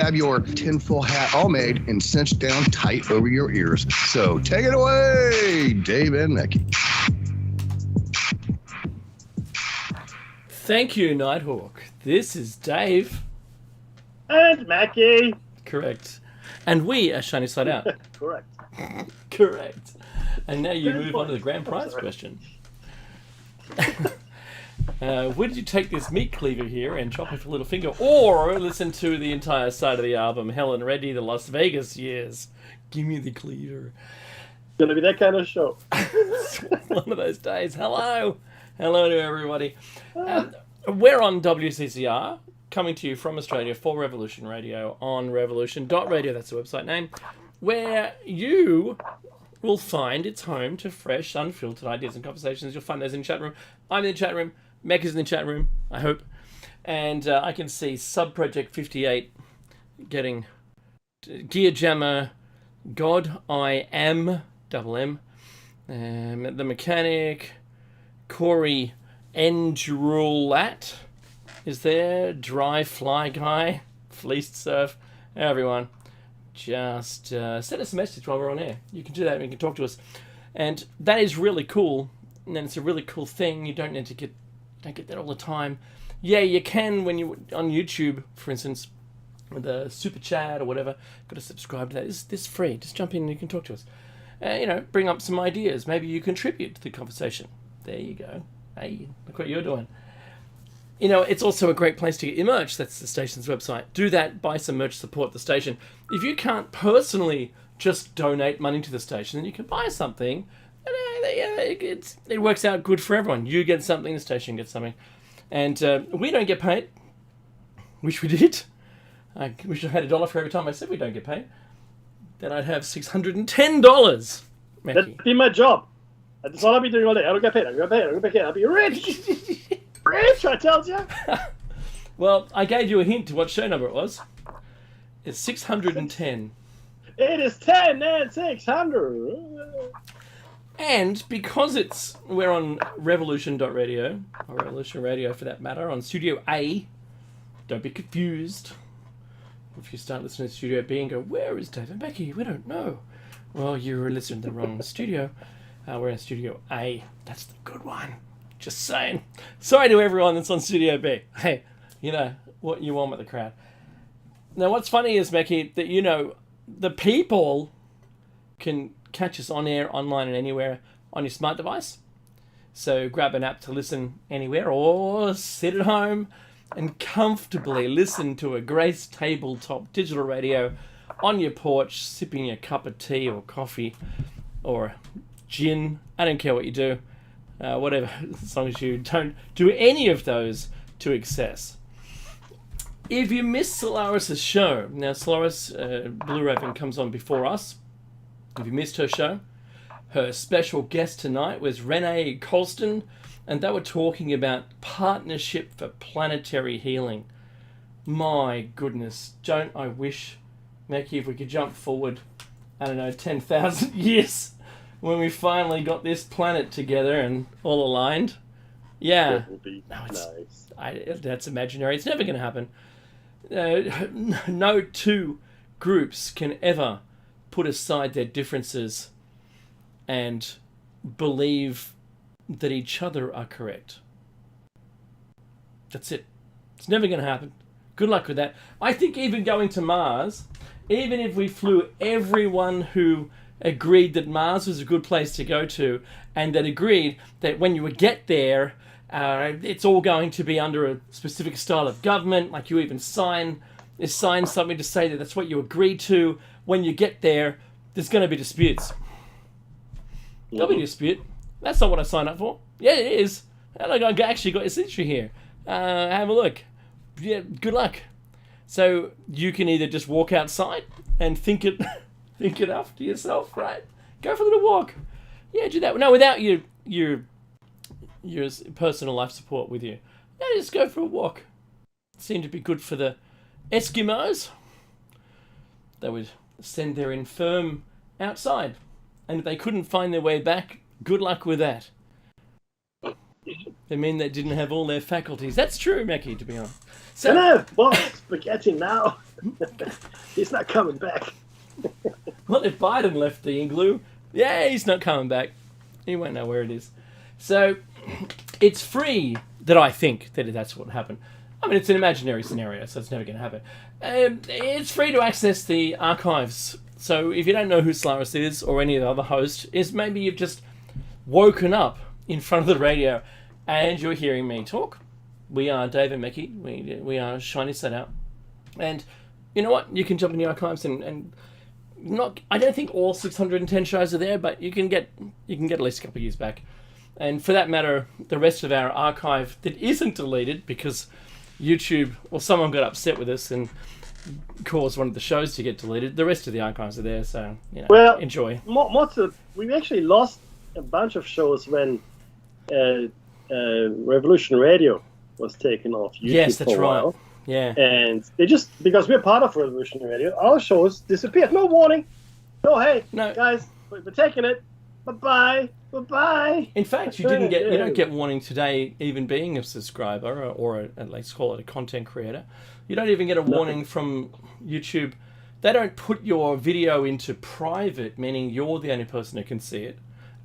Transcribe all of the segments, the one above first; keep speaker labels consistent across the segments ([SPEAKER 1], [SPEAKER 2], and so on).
[SPEAKER 1] have your tinfoil hat all made and cinched down tight over your ears. So take it away, Dave and Mackie.
[SPEAKER 2] Thank you, Nighthawk. This is Dave.
[SPEAKER 3] And Mackie.
[SPEAKER 2] Correct. And we are Shiny Side Out.
[SPEAKER 3] Correct.
[SPEAKER 2] Correct. And now you move on to the grand prize question. Would you take this meat cleaver here and chop off a little finger, or listen to the entire side of the album, Helen Reddy, The Las Vegas Years? Give me the cleaver.
[SPEAKER 3] Gonna be that kind of show.
[SPEAKER 2] One of those days. Hello to everybody. We're on WCCR, coming to you from Australia for Revolution Radio on revolution.radio, that's the website name, where you will find its home to fresh, unfiltered ideas and conversations. You'll find those in the chat room. I'm in the chat room. Mech is in the chat room, I hope. And I can see Subproject 58 getting Gear Jammer, God I Am, double M, The Mechanic, Corey Enjulat is there, Dry Fly Guy, Fleeced Surf, everyone. Just send us a message while we're on air. You can do that and you can talk to us. And that is really cool. And then it's a really cool thing. You don't get that all the time. Yeah, you can when you on YouTube, for instance, with a super chat or whatever. Got to subscribe to that. This is free. Just jump in and you can talk to us. Bring up some ideas. Maybe you contribute to the conversation. There you go. Hey, look what you're doing. It's also a great place to get your merch. That's the station's website. Do that, buy some merch, support the station. If you can't personally just donate money to the station, then you can buy something. It works out good for everyone. You get something, the station gets something. And we don't get paid. Wish we did. I wish I had $1 for every time I said we don't get paid. Then I'd have $610.
[SPEAKER 3] That'd be my job. That's all I'll be doing all day. I don't get paid. I'll be rich. Rich, I told you.
[SPEAKER 2] Well, I gave you a hint to what show number it was. It's 610.
[SPEAKER 3] It is 10 and 600.
[SPEAKER 2] And because we're on revolution.radio, or Revolution Radio for that matter, on Studio A, don't be confused. If you start listening to Studio B and go, where is Dave and Becky? We don't know. Well, you're listening to the wrong studio. We're in Studio A. That's the good one. Just saying. Sorry to everyone that's on Studio B. Hey, what you want with the crowd. Now, what's funny is, Becky, that, the people can catch us on air, online, and anywhere on your smart device. So grab an app to listen anywhere, or sit at home and comfortably listen to a Grace tabletop digital radio on your porch, sipping a cup of tea or coffee or gin. I don't care what you do. Whatever, as long as you don't do any of those to excess. If you missed Solaris's show, now Solaris Blue Raven comes on before us. If you missed her show, her special guest tonight was Renee Colston, and they were talking about partnership for planetary healing. My goodness, don't I wish, Mackie, if we could jump forward, 10,000 years, when we finally got this planet together and all aligned. Yeah.
[SPEAKER 3] That would be nice.
[SPEAKER 2] That's imaginary. It's never going to happen. No two groups can ever put aside their differences and believe that each other are correct. That's it. It's never going to happen. Good luck with that. I think even going to Mars, even if we flew everyone who agreed that Mars was a good place to go to, and that agreed that when you would get there, it's all going to be under a specific style of government, like you even sign something to say that that's what you agreed to. When you get there, there's going to be disputes. There'll be a dispute. That's not what I signed up for. Yeah, it is. And I actually got a signature here. Have a look. Yeah, good luck. So you can either just walk outside and think it up to yourself, right? Go for a little walk. Yeah, do that. No, without your personal life support with you. Yeah, just go for a walk. It seemed to be good for the Eskimos. They would send their infirm outside. And if they couldn't find their way back, good luck with that. They mean they didn't have all their faculties. That's true, Mackie, to be honest.
[SPEAKER 3] And
[SPEAKER 2] So,
[SPEAKER 3] boss, spaghetti now. He's not coming back.
[SPEAKER 2] well, if Biden left the igloo, yeah, he's not coming back. He won't know where it is. So, it's free that I think that that's what happened. I mean, it's an imaginary scenario, so it's never going to happen. It's free to access the archives. So if you don't know who Solaris is or any of the other hosts, is maybe you've just woken up in front of the radio and you're hearing me talk. We are Dave and Mickey. We are Shiny Set Out. And you know what? You can jump in the archives and not. I don't think all 610 shows are there, but you can get at least a couple of years back. And for that matter, the rest of our archive that isn't deleted because YouTube or someone got upset with us and caused one of the shows to get deleted. The rest of the archives are there, so enjoy.
[SPEAKER 3] We actually lost a bunch of shows when Revolution Radio was taken off YouTube.
[SPEAKER 2] Yes, that's
[SPEAKER 3] for a while.
[SPEAKER 2] right. Yeah,
[SPEAKER 3] and they just because we're part of Revolution Radio, our shows disappeared. No warning. Hey, guys, we're taking it. Bye-bye.
[SPEAKER 2] In fact, you don't get warning today, even being a subscriber or at least call it a content creator. You don't even get a warning from YouTube. They don't put your video into private, meaning you're the only person who can see it.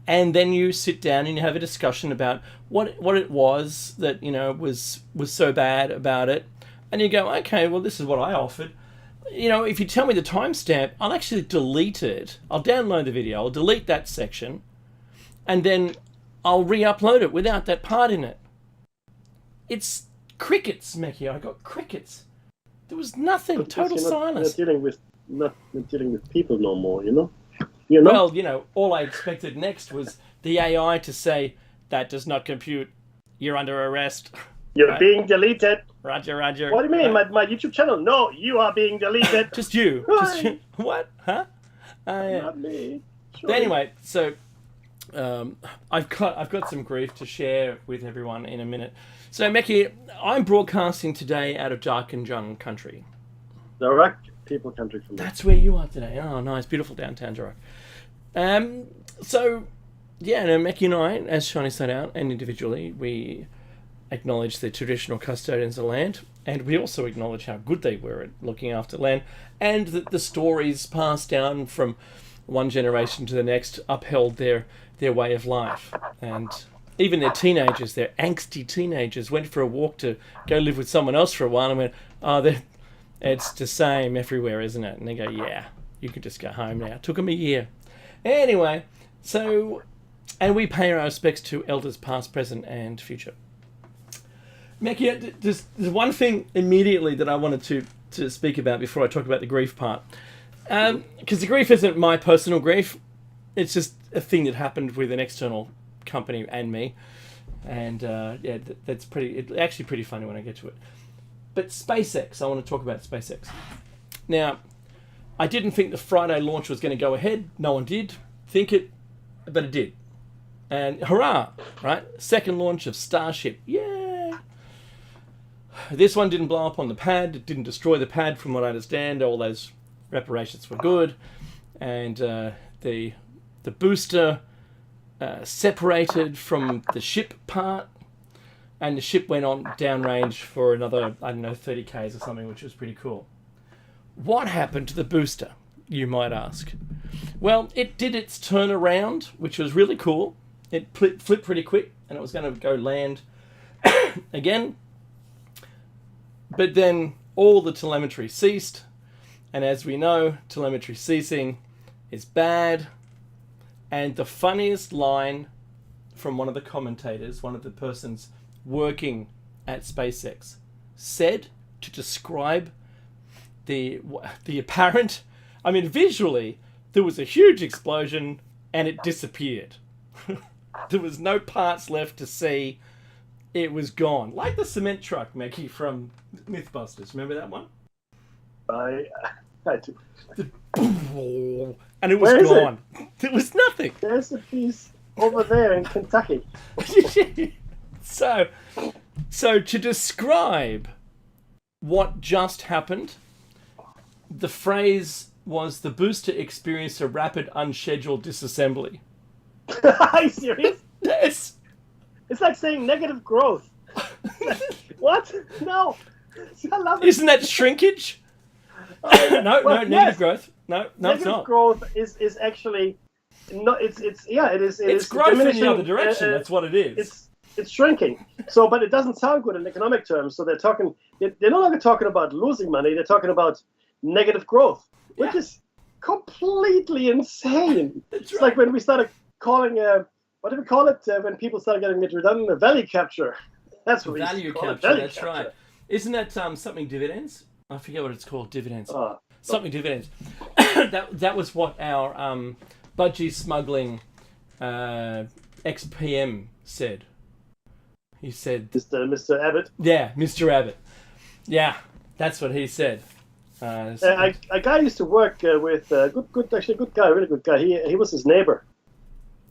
[SPEAKER 2] And then you sit down and you have a discussion about what it was that was so bad about it. And you go, okay, well, this is what I offered. If you tell me the timestamp, I'll actually delete it. I'll download the video. I'll delete that section. And then I'll re-upload it without that part in it. It's crickets, Mickey. I got crickets. There was nothing. Total silence.
[SPEAKER 3] Not dealing with people no more, you know?
[SPEAKER 2] Well, all I expected next was the AI to say, that does not compute. You're under arrest.
[SPEAKER 3] You're being deleted.
[SPEAKER 2] Roger.
[SPEAKER 3] What do you mean? My YouTube channel? No, you are being deleted.
[SPEAKER 2] Just you. What? Huh?
[SPEAKER 3] Not me. Sure.
[SPEAKER 2] Anyway, so I've got some grief to share with everyone in a minute. So, Mickey, I'm broadcasting today out of Darkinjung country.
[SPEAKER 3] Direct people country from there.
[SPEAKER 2] That's where you are today. Oh, nice. Beautiful downtown Dark. So, Mickey and I, as Shiny Set Out, and individually, we acknowledge the traditional custodians of land, and we also acknowledge how good they were at looking after land, and that the stories passed down from one generation to the next upheld their way of life. And even their teenagers, their angsty teenagers, went for a walk to go live with someone else for a while and went, it's the same everywhere, isn't it? And they go, yeah, you can just go home now. Took them a year. Anyway, so, and we pay our respects to elders past, present, and future. Mickey, there's one thing immediately that I wanted to speak about before I talk about the grief part. Because the grief isn't my personal grief. It's just a thing that happened with an external company and me. And that's actually pretty funny when I get to it. But SpaceX, I want to talk about SpaceX. Now, I didn't think the Friday launch was going to go ahead. No one did think it, but it did. And hurrah, right? Second launch of Starship. Yay! This one didn't blow up on the pad. It didn't destroy the pad, from what I understand. All those reparations were good. And the booster separated from the ship part. And the ship went on downrange for another, 30 Ks or something, which was pretty cool. What happened to the booster, you might ask? Well, it did its turnaround, which was really cool. It flipped pretty quick, and it was going to go land again. But then all the telemetry ceased. And as we know, telemetry ceasing is bad. And the funniest line from one of the commentators, one of the persons working at SpaceX, said to describe the apparent, visually, there was a huge explosion and it disappeared. There was no parts left to see. It was gone. Like the cement truck, Mickey, from Mythbusters. Remember that one?
[SPEAKER 3] I do.
[SPEAKER 2] And it was gone. There was nothing.
[SPEAKER 3] There's a piece over there in Kentucky.
[SPEAKER 2] So to describe what just happened, the phrase was the booster experienced a rapid unscheduled disassembly.
[SPEAKER 3] Are you serious?
[SPEAKER 2] Yes.
[SPEAKER 3] It's like saying negative growth. What? No. I love it.
[SPEAKER 2] Isn't that shrinkage? No, negative
[SPEAKER 3] yes.
[SPEAKER 2] growth. No,
[SPEAKER 3] Negative
[SPEAKER 2] it's not.
[SPEAKER 3] growth is actually no. It is.
[SPEAKER 2] It's growth in the other direction. That's what it is.
[SPEAKER 3] It's shrinking. So, but it doesn't sound good in economic terms. So they're no longer talking about losing money. They're talking about negative growth, which is completely insane. It's right. Like when we started calling, what do we call it? When people started getting made redundant, value capture. That's what
[SPEAKER 2] value capture. That's right. Isn't that something dividends? I forget what it's called. Dividends. Something dividends. that was what our budgie smuggling ex-PM said. He said,
[SPEAKER 3] Mr. Abbott.
[SPEAKER 2] Yeah, Mr. Abbott. Yeah, that's what he said.
[SPEAKER 3] A guy used to work with good guy, really good guy. He was his neighbor.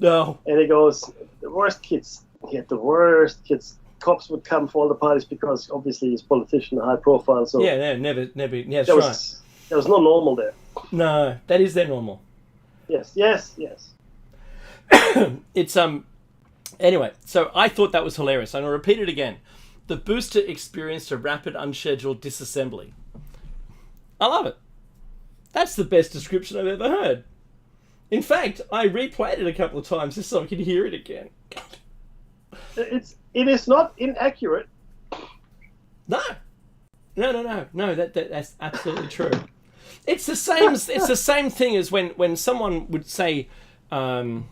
[SPEAKER 2] No.
[SPEAKER 3] And he goes, the worst kids. He had the worst kids. Cops would come for all the parties because obviously he's a politician, high profile. So
[SPEAKER 2] never. Yeah, that's right.
[SPEAKER 3] There was no normal there.
[SPEAKER 2] No, that is their normal.
[SPEAKER 3] Yes.
[SPEAKER 2] It's Anyway, so I thought that was hilarious. I'm going to repeat it again. The booster experienced a rapid unscheduled disassembly. I love it. That's the best description I've ever heard. In fact, I replayed it a couple of times just so I could hear it again.
[SPEAKER 3] It is not inaccurate.
[SPEAKER 2] No. That's absolutely true. It's the same. It's the same thing as when someone would say, in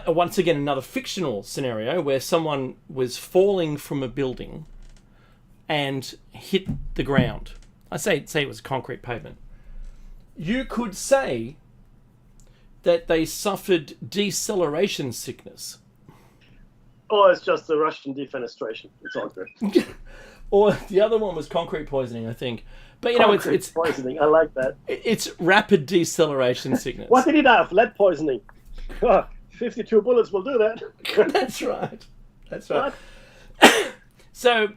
[SPEAKER 2] once again another fictional scenario where someone was falling from a building and hit the ground. I say it was a concrete pavement. You could say that they suffered deceleration sickness.
[SPEAKER 3] Or it's just the Russian defenestration. It's all good.
[SPEAKER 2] Or the other one was concrete poisoning, I think. But it's
[SPEAKER 3] poisoning. I like that.
[SPEAKER 2] It's rapid deceleration sickness.
[SPEAKER 3] What did he have? Lead poisoning. 52 bullets will do that.
[SPEAKER 2] That's right. So,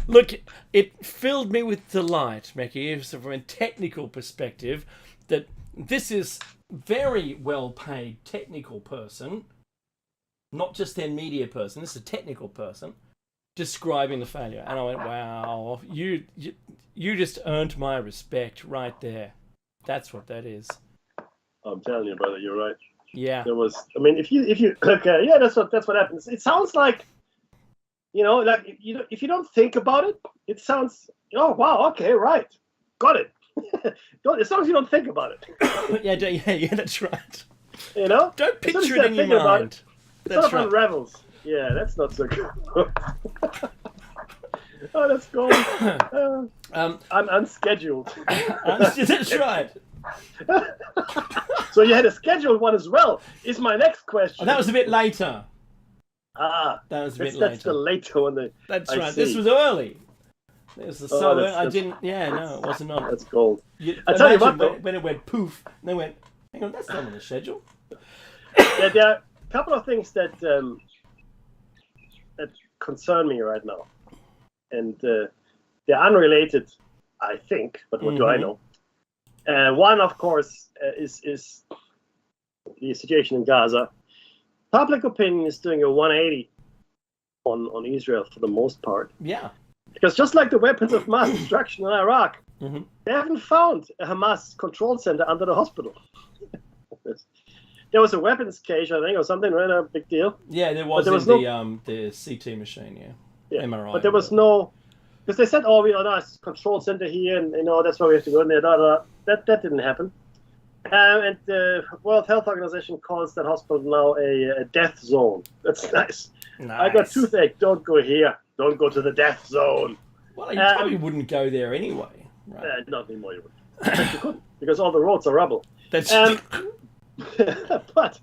[SPEAKER 2] look, it filled me with delight, Mekki, from a technical perspective, that this is very well-paid technical person, not just their media person. This is a technical person describing the failure, and I went, "Wow, you just earned my respect right there." That's what that is.
[SPEAKER 3] I'm telling you, brother, you're right.
[SPEAKER 2] Yeah.
[SPEAKER 3] There was. I mean, if you okay, yeah, that's what happens. It sounds like, like if you don't think about it, it sounds. Oh wow, okay, right, got it. As long as you don't think about it.
[SPEAKER 2] yeah, that's right.
[SPEAKER 3] Don't
[SPEAKER 2] picture it in your mind.
[SPEAKER 3] It sort of unravels. Yeah, that's not so good. Oh, that's cool. I'm unscheduled.
[SPEAKER 2] That's right.
[SPEAKER 3] So you had a scheduled one as well, is my next question.
[SPEAKER 2] Oh, that was a bit later.
[SPEAKER 3] That
[SPEAKER 2] was a bit later.
[SPEAKER 3] That's the later one.
[SPEAKER 2] That's right. This was early. This was so early. I didn't... Yeah, no, it wasn't on.
[SPEAKER 3] That's gold.
[SPEAKER 2] I tell you what, though. When it went poof, and they went, hang on, that's not on the schedule.
[SPEAKER 3] Yeah, there are a couple of things that concern me right now. And they're unrelated, I think, but what do I know? One, of course, is the situation in Gaza. Public opinion is doing a 180 on Israel for the most part.
[SPEAKER 2] Yeah.
[SPEAKER 3] Because just like the weapons of mass destruction in Iraq, they haven't found a Hamas control center under the hospital. There was a weapons cache, I think, or something, right? A big deal.
[SPEAKER 2] Yeah, there was the CT machine, yeah. MRI.
[SPEAKER 3] But there was no... Because they said, it's control center here, and that's why we have to go in there. That didn't happen. And the World Health Organization calls that hospital now a death zone. That's nice. I got toothache. Don't go here. Don't go to the death zone.
[SPEAKER 2] Well, you probably wouldn't go there anyway. Right?
[SPEAKER 3] Not anymore. You wouldn't. You couldn't, because all the roads are rubble.
[SPEAKER 2] That's
[SPEAKER 3] but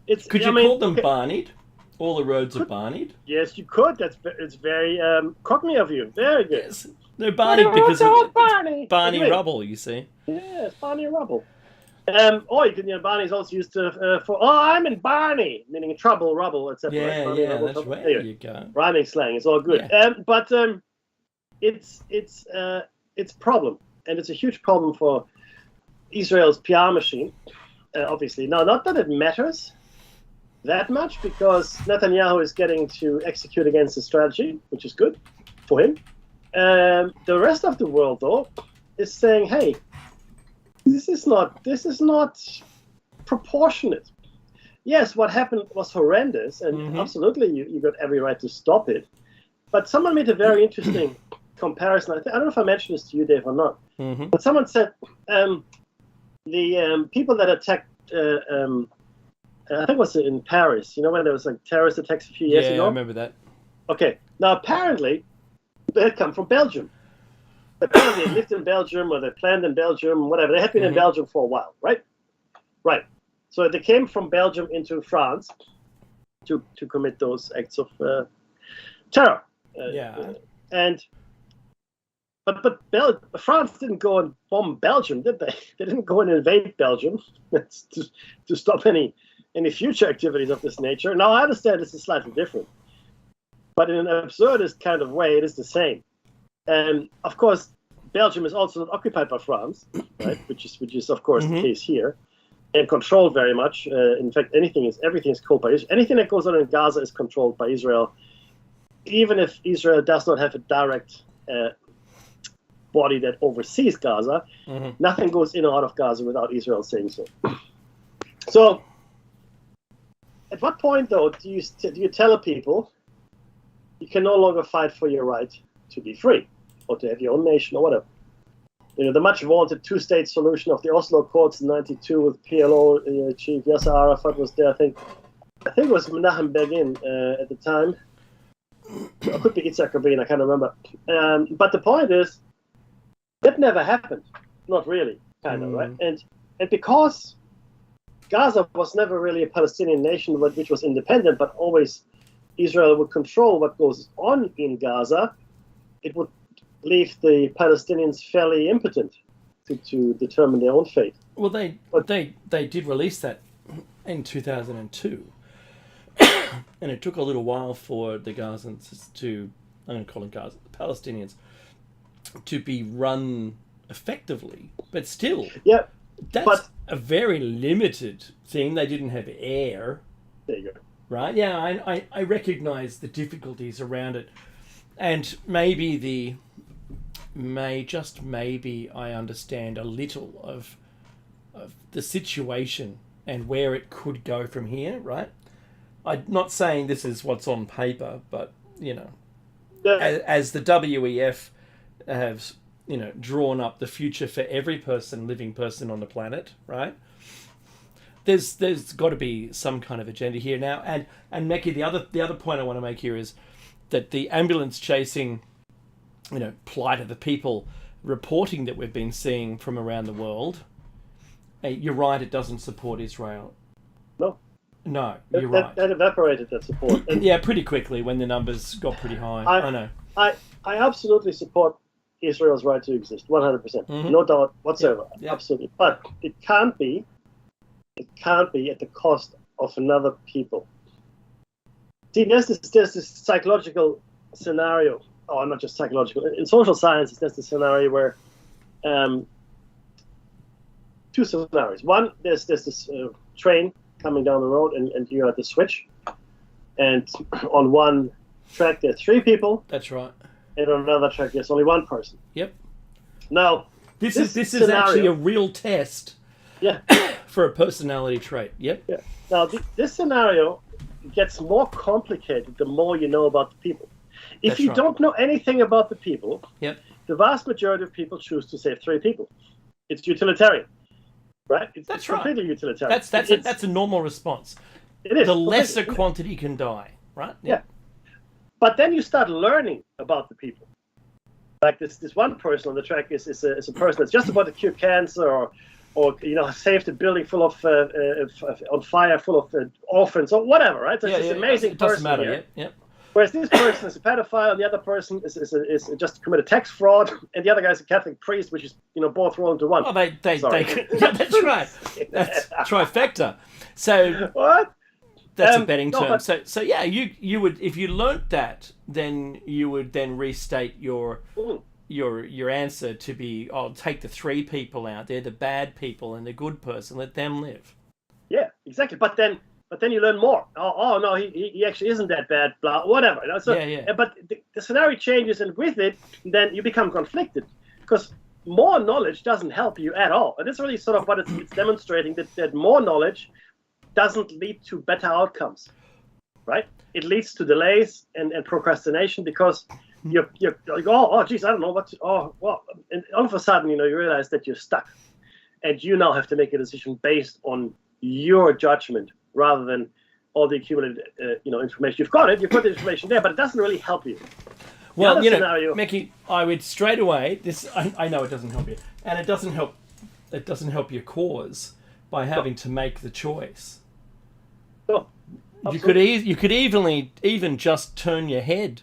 [SPEAKER 3] it's.
[SPEAKER 2] Could you call them barnied? All the roads are barnied? Yes,
[SPEAKER 3] you could. It's very cockney of you. Very good.
[SPEAKER 2] Yes. They're barnied because of Barney rubble, you see.
[SPEAKER 3] Yes, Barney rubble. Barney's also used to I'm in Barney, meaning trouble, rubble, etc.
[SPEAKER 2] Yeah,
[SPEAKER 3] Barney, rubble,
[SPEAKER 2] that's
[SPEAKER 3] trouble.
[SPEAKER 2] where
[SPEAKER 3] anyway,
[SPEAKER 2] you go.
[SPEAKER 3] Rhyming slang, it's all good.
[SPEAKER 2] Yeah.
[SPEAKER 3] But it's a problem, and it's a huge problem for Israel's PR machine. Obviously, now not that it matters, that much because Netanyahu is getting to execute against the strategy, which is good for him. The rest of the world, though, is saying, "Hey, this is not proportionate." Yes, what happened was horrendous, and absolutely, you got every right to stop it. But someone made a very interesting comparison. I don't know if I mentioned this to you, Dave, or not. But someone said the people that attacked. I think it was in Paris. You know when there was like terrorist attacks a few years ago.
[SPEAKER 2] Yeah, I remember that.
[SPEAKER 3] Okay, now apparently they had come from Belgium. Apparently they lived in Belgium or they planned in Belgium, whatever. They had been in Belgium for a while, right? Right. So they came from Belgium into France to commit those acts of terror. But France didn't go and bomb Belgium, did they? They didn't go and invade Belgium to stop any future activities of this nature. Now, I understand this is slightly different, but in an absurdist kind of way, it is the same. And of course, Belgium is also not occupied by France, right? Which is of course the case here, and controlled very much. In fact, everything is controlled by Israel. Anything that goes on in Gaza is controlled by Israel, even if Israel does not have a direct body that oversees Gaza. Nothing goes in or out of Gaza without Israel saying so. So, at what point, though, do you tell people you can no longer fight for your right to be free or to have your own nation or whatever? You know, the much vaunted two-state solution of the Oslo Accords in '92 with PLO chief Yasser Arafat was there. I think it was Menachem Begin at the time. It could be Yitzhak Rabin, I can't remember. But the point is, that never happened. Not really, kind of, right? And because Gaza was never really a Palestinian nation which was independent, but always Israel would control what goes on in Gaza, it would leave the Palestinians fairly impotent to determine their own fate.
[SPEAKER 2] Well, they did release that in 2002. And it took a little while for the Gazans I'm going to call them Gazans, the Palestinians, to be run effectively. But still, that's a very limited thing. They didn't have air.
[SPEAKER 3] There you go.
[SPEAKER 2] Right? Yeah, I recognize the difficulties around it. And maybe I understand a little of the situation and where it could go from here, right? I'm not saying this is what's on paper, but, you know, as the WEF has, you know, drawn up the future for every living person on the planet, right? There's got to be some kind of agenda here now. And Mekki, the other point I want to make here is that the ambulance chasing, you know, plight of the people reporting that we've been seeing from around the world, you're right, it doesn't support Israel. No, you're right.
[SPEAKER 3] That evaporated, that support. And
[SPEAKER 2] yeah, pretty quickly when the numbers got pretty high. I know.
[SPEAKER 3] I absolutely support Israel's right to exist, 100%. No doubt whatsoever.
[SPEAKER 2] Yeah.
[SPEAKER 3] Absolutely. But it can't be at the cost of another people. See, there's this psychological scenario, or not just psychological. In social sciences, there's this scenario where two scenarios. One, there's this train coming down the road, and you're at the switch, and on one track there's three people.
[SPEAKER 2] That's right.
[SPEAKER 3] And on another track there's only one person.
[SPEAKER 2] Yep.
[SPEAKER 3] Now
[SPEAKER 2] this is actually a real test.
[SPEAKER 3] Yeah.
[SPEAKER 2] For a personality trait. Yep.
[SPEAKER 3] Yeah. Now this scenario gets more complicated the more you know about the people. If you don't know anything about the people, the vast majority of people choose to save three people. It's utilitarian. Right? It's completely utilitarian.
[SPEAKER 2] That's a normal response.
[SPEAKER 3] It is.
[SPEAKER 2] The lesser quantity can die, right?
[SPEAKER 3] Yeah. But then you start learning about the people. Like this one person on the track is a person that's just about to cure cancer, or you know, saved a building full of on fire, full of orphans, or whatever, right? So it's this amazing person. It doesn't matter.
[SPEAKER 2] Here. Yeah.
[SPEAKER 3] Whereas this person is a pedophile, and the other person is just committed tax fraud, and the other guy's a Catholic priest, which is, you know, both rolled into one.
[SPEAKER 2] Oh, they yeah, that's right. That's trifecta. So
[SPEAKER 3] what?
[SPEAKER 2] That's a betting term. So yeah, you would, if you learnt that, then you would then restate your answer to be, take the three people out. They're the bad people and the good person. Let them live.
[SPEAKER 3] Yeah, exactly. But then but then you learn more. Oh no, he actually isn't that bad. Blah, whatever. You know? So, but the scenario changes, and with it, then you become conflicted because more knowledge doesn't help you at all. And it's really sort of what it's demonstrating that more knowledge doesn't lead to better outcomes, right? It leads to delays and procrastination because you're like, oh, geez, I don't know what to, and all of a sudden, you realize that you're stuck, and you now have to make a decision based on your judgment rather than all the accumulated, information. You've got the information there, but it doesn't really help you.
[SPEAKER 2] Well, Mickey, I would straight away. I know it doesn't help you, and it doesn't help. It doesn't help your cause by having to make the choice.
[SPEAKER 3] No,
[SPEAKER 2] you could even just turn your head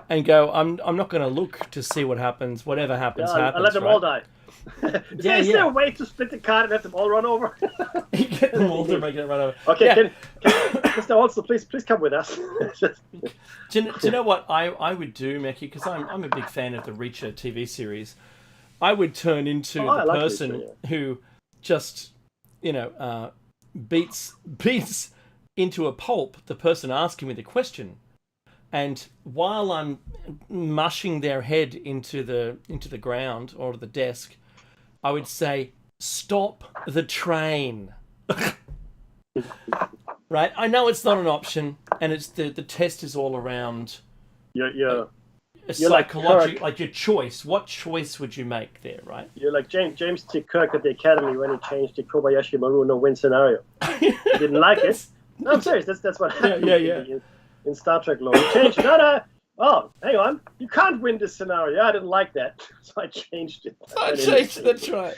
[SPEAKER 2] and go, I'm not going to look to see what happens. Whatever happens, happens.
[SPEAKER 3] I'll let them all die. Is there a way to split the card and let them all run over?
[SPEAKER 2] Get them all to make it run over.
[SPEAKER 3] Okay, Mr. Olson, please come with us.
[SPEAKER 2] Do you know what I would do, Mickey? Because I'm a big fan of the Reacher TV series. I would turn into the person Reacher, who just beats into a pulp the person asking me the question, and while I'm mushing their head into the ground or the desk, I would say, "Stop the train." Right? I know it's not an option, and it's the test is all around.
[SPEAKER 3] You're
[SPEAKER 2] psychology, like your choice. What choice would you make there, right?
[SPEAKER 3] You're like James T. Kirk at the Academy when he changed the Kobayashi Maru no-win scenario. He didn't like it. No, I'm serious. That's what happened. In Star Trek lore. He changed it. No. Oh, hang on. You can't win this scenario. I didn't like that, so I changed it.
[SPEAKER 2] That's right.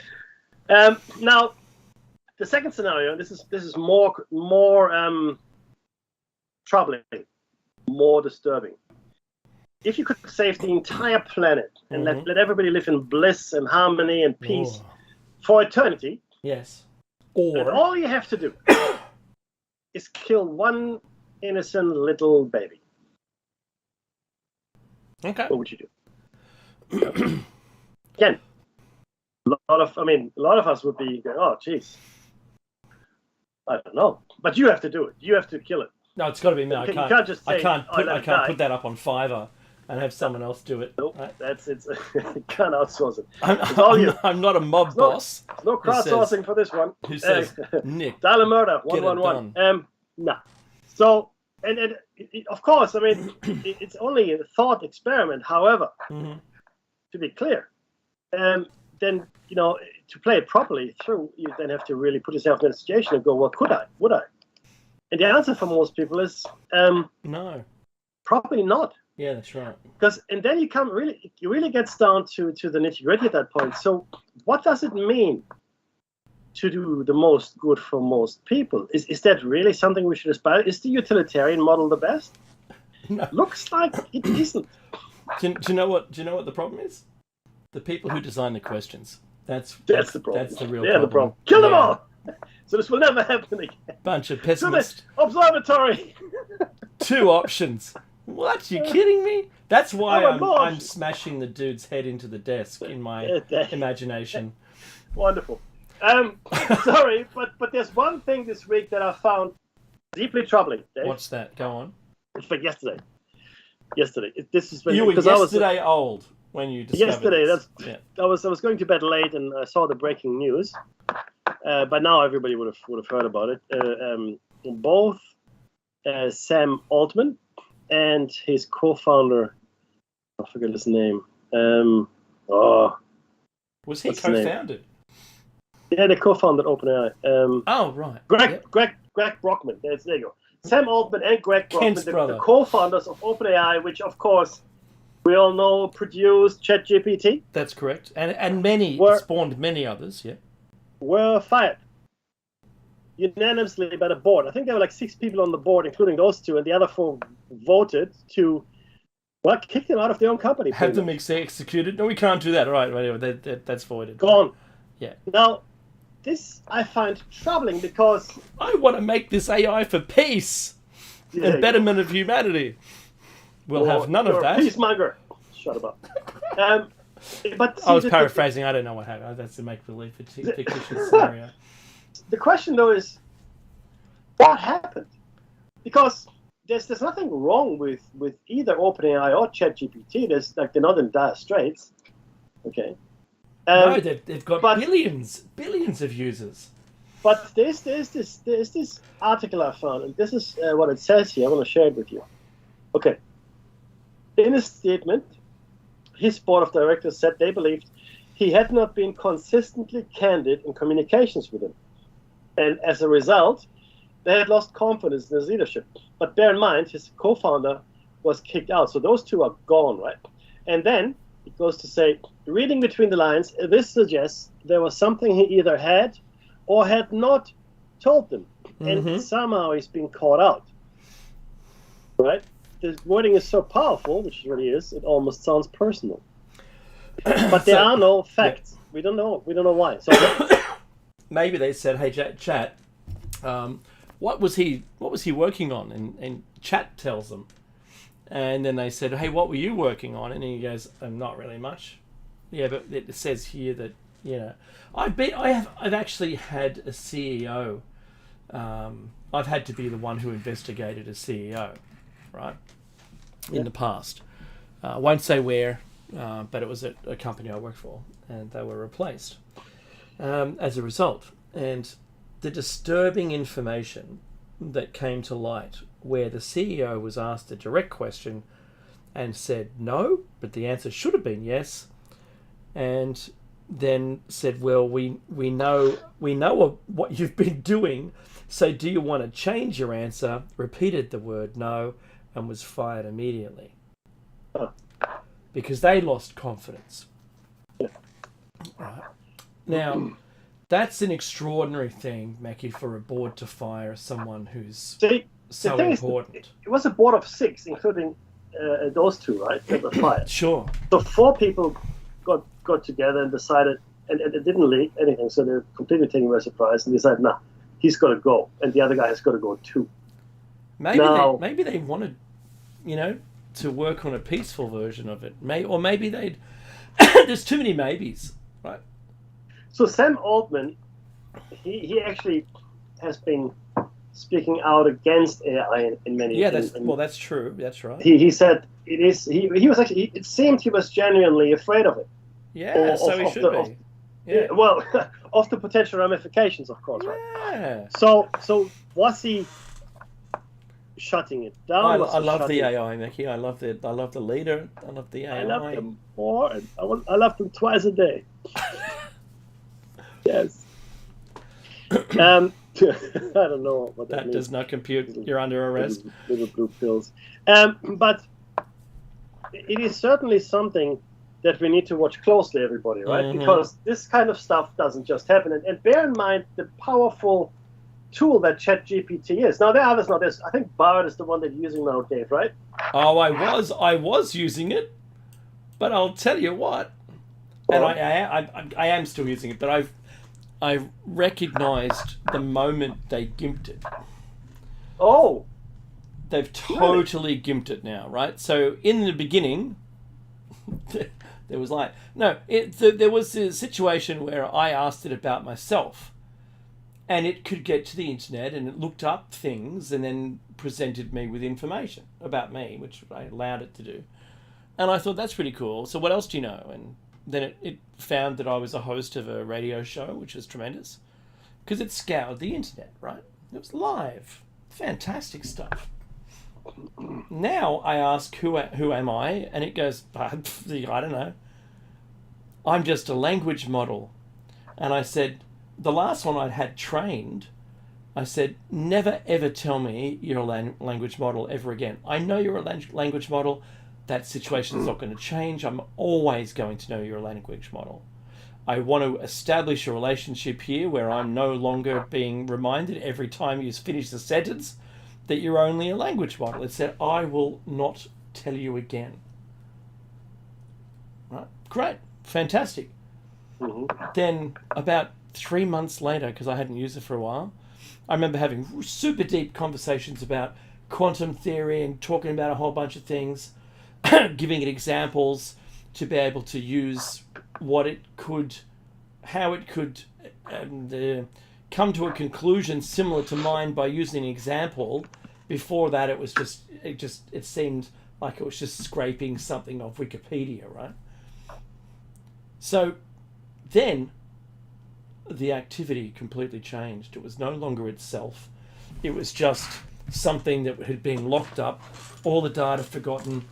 [SPEAKER 3] Now, the second scenario. This is more troubling, more disturbing. If you could save the entire planet and let everybody live in bliss and harmony and peace for eternity,
[SPEAKER 2] yes,
[SPEAKER 3] and all you have to do is kill one innocent little baby.
[SPEAKER 2] Okay.
[SPEAKER 3] What would you do? Again, a lot of us would be going, oh, jeez, I don't know, but you have to do it. You have to kill it.
[SPEAKER 2] No, it's got to be me.
[SPEAKER 3] You can't just say,
[SPEAKER 2] I can't put that up on Fiverr and have someone else do it.
[SPEAKER 3] Nope,
[SPEAKER 2] right?
[SPEAKER 3] You can't outsource it.
[SPEAKER 2] I'm not a mob boss.
[SPEAKER 3] No crowdsourcing for this one.
[SPEAKER 2] Who says, Nick,
[SPEAKER 3] dial a murder, 111. No. So, and of course, it's only a thought experiment. However, to be clear, then, to play it properly through, you then have to really put yourself in a situation and go, well, would I? And the answer for most people is
[SPEAKER 2] no.
[SPEAKER 3] Probably not.
[SPEAKER 2] Yeah, that's right.
[SPEAKER 3] And then it really gets down to the nitty-gritty at that point. So what does it mean to do the most good for most people? Is that really something we should aspire? Is the utilitarian model the best?
[SPEAKER 2] No.
[SPEAKER 3] Looks like it isn't.
[SPEAKER 2] Do you know what the problem is? The people who design the questions. That's the problem. That's the real problem.
[SPEAKER 3] They're the problem. Kill them all! So this will never happen again.
[SPEAKER 2] Bunch of pessimists.
[SPEAKER 3] Observatory!
[SPEAKER 2] 2 options. What? You kidding me? That's why I'm smashing the dude's head into the desk in my imagination.
[SPEAKER 3] Wonderful. Sorry, but there's one thing this week that I found deeply troubling, Dave.
[SPEAKER 2] What's that? Go on.
[SPEAKER 3] It's like yesterday. This is when
[SPEAKER 2] you were yesterday old when you discovered
[SPEAKER 3] yesterday.
[SPEAKER 2] This.
[SPEAKER 3] I was going to bed late and I saw the breaking news. By now everybody would have heard about it. Both Sam Altman and his co-founder, I forget his name.
[SPEAKER 2] Was he co-founded?
[SPEAKER 3] Yeah, they co-founded OpenAI.
[SPEAKER 2] Right.
[SPEAKER 3] Greg Brockman. There you go. Sam Altman and Greg Brockman, the co-founders of OpenAI, which of course we all know produced ChatGPT.
[SPEAKER 2] That's correct, and spawned many others. Yeah,
[SPEAKER 3] were fired unanimously by the board. I think there were like 6 people on the board, including those 2, and the other 4 voted to kick them out of their own company.
[SPEAKER 2] Have them executed? No, we can't do that. Right. That's voided.
[SPEAKER 3] Gone.
[SPEAKER 2] Yeah.
[SPEAKER 3] Now, this I find troubling because
[SPEAKER 2] I want to make this AI for peace and betterment of humanity. We'll have none of that.
[SPEAKER 3] Peacemonger. Shut up. But
[SPEAKER 2] I was paraphrasing. I don't know what happened. That's a make-believe fictitious scenario.
[SPEAKER 3] The question, though, is what happened? Because there's nothing wrong with either OpenAI or ChatGPT. They're not in dire straits. Okay.
[SPEAKER 2] No, they've got billions of users.
[SPEAKER 3] But there's this article I found, and this is what it says here. I want to share it with you. Okay. In a statement, his board of directors said they believed he had not been consistently candid in communications with him. And as a result, they had lost confidence in his leadership. But bear in mind, his co-founder was kicked out. So those two are gone, right? And then it goes to say, reading between the lines, this suggests there was something he either had or had not told them. And somehow he's been caught out. Right? The wording is so powerful, which it really is, it almost sounds personal. But there are no facts. Yeah. We don't know why. So
[SPEAKER 2] maybe they said, "Hey, Chat, what was he working on?" And Chat tells them, and then they said, "Hey, what were you working on?" And he goes, "Not really much." Yeah, but it says here that I've actually had a CEO. I've had to be the one who investigated a CEO, right? In the past, I won't say where. But it was a company I worked for, and they were replaced as a result. And the disturbing information that came to light, where the CEO was asked a direct question and said no, but the answer should have been yes, and then said, "Well, we know what you've been doing, so do you want to change your answer?" Repeated the word no, and was fired immediately. Because they lost confidence. Right. Now, that's an extraordinary thing, Mackie, for a board to fire someone who's so important.
[SPEAKER 3] It was a board of 6, including those two, right? That were fired.
[SPEAKER 2] Sure.
[SPEAKER 3] So 4 people got together and decided, and it didn't leak anything, so they're completely taken by surprise and decided, nah, he's got to go, and the other guy has got to go too.
[SPEAKER 2] Maybe they wanted, to work on a peaceful version of it. Maybe they'd... There's too many maybes, right?
[SPEAKER 3] So Sam Altman, he actually has been speaking out against AI in many...
[SPEAKER 2] Yeah, that's true. That's right.
[SPEAKER 3] He said it is... He was actually... It seemed he was genuinely afraid of it.
[SPEAKER 2] Yeah, so he should be.
[SPEAKER 3] Yeah. Well, of the potential ramifications, of course, right?
[SPEAKER 2] Yeah.
[SPEAKER 3] So was he shutting it down?
[SPEAKER 2] I love the AI, Mickey. I love the leader. I love the AI.
[SPEAKER 3] I love them more. I love them twice a day. Yes. I don't know what that means.
[SPEAKER 2] Does not compute. You're under arrest.
[SPEAKER 3] Little blue pills. But it is certainly something that we need to watch closely, everybody, right? Mm-hmm. Because this kind of stuff doesn't just happen. And bear in mind the powerful tool that ChatGPT is. Now, there are others now. I think Bard is the one that you're using now, Dave, right?
[SPEAKER 2] Oh, I was using it, but I'll tell you what, and I am still using it, but I've recognized the moment they gimped it.
[SPEAKER 3] Oh.
[SPEAKER 2] They've totally gimped it now, right? So in the beginning, there was there was a situation where I asked it about myself, and it could get to the internet and it looked up things and then presented me with information about me, which I allowed it to do. And I thought, that's pretty cool. So what else do you know? And then it found that I was a host of a radio show, which was tremendous, because it scoured the internet, right? It was live. Fantastic stuff. Now I ask, who am I? And it goes, I don't know. I'm just a language model. And I said, the last one I'd had trained, I said, never ever tell me you're a language model ever again. I know you're a language model. That situation's not going to change. I'm always going to know you're a language model. I want to establish a relationship here where I'm no longer being reminded every time you finish the sentence that you're only a language model. It said, I will not tell you again. Right? Great. Fantastic. Mm-hmm. Then about 3 months later, because I hadn't used it for a while, I remember having super deep conversations about quantum theory and talking about a whole bunch of things, giving it examples to be able to use how it could come to a conclusion similar to mine by using an example. Before that, it seemed like it was just scraping something off Wikipedia, right? So then the activity completely changed. It was no longer itself. It was just something that had been locked up, all the data forgotten,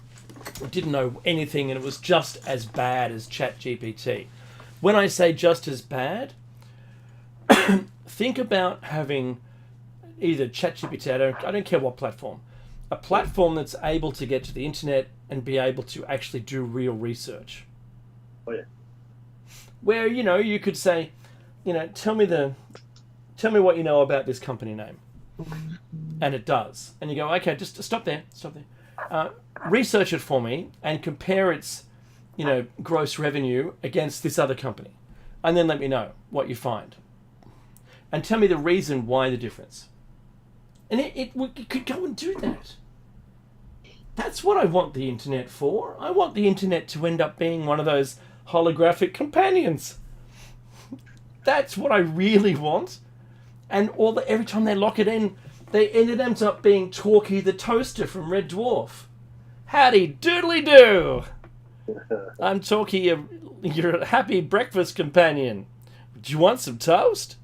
[SPEAKER 2] didn't know anything, and it was just as bad as ChatGPT. When I say just as bad, think about having either ChatGPT, I don't care what platform, a platform that's able to get to the internet and be able to actually do real research.
[SPEAKER 3] Oh yeah.
[SPEAKER 2] Where, you could say, tell me what you know about this company name. And it does. And you go, okay, just stop there. Research it for me and compare its, gross revenue against this other company. And then let me know what you find. And tell me the reason why the difference. And it could go and do that. That's what I want the internet for. I want the internet to end up being one of those holographic companions. That's what I really want. And every time they lock it in, it ends up being Talkie the Toaster from Red Dwarf. Howdy doodly do! I'm Talkie, your happy breakfast companion. Do you want some toast?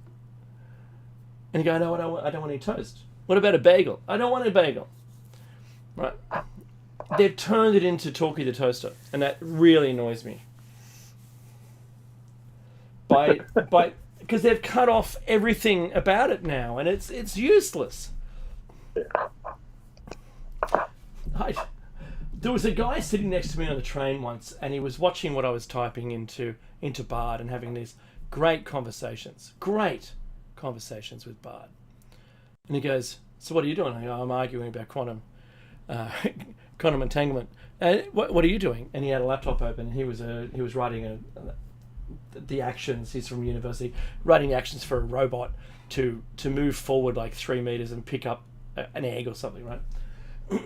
[SPEAKER 2] And you go, no, I don't want any toast. What about a bagel? I don't want a bagel. Right? They've turned it into Talkie the Toaster, and that really annoys me. Because they've cut off everything about it now, and it's useless. There was a guy sitting next to me on the train once, and he was watching what I was typing into Bard and having these great conversations with Bard. And he goes, "So what are you doing?" I go, "I'm arguing about quantum entanglement." And what are you doing? And he had a laptop open. He was writing the actions. He's from university, writing actions for a robot to move forward like 3 meters and pick up an egg or something, right?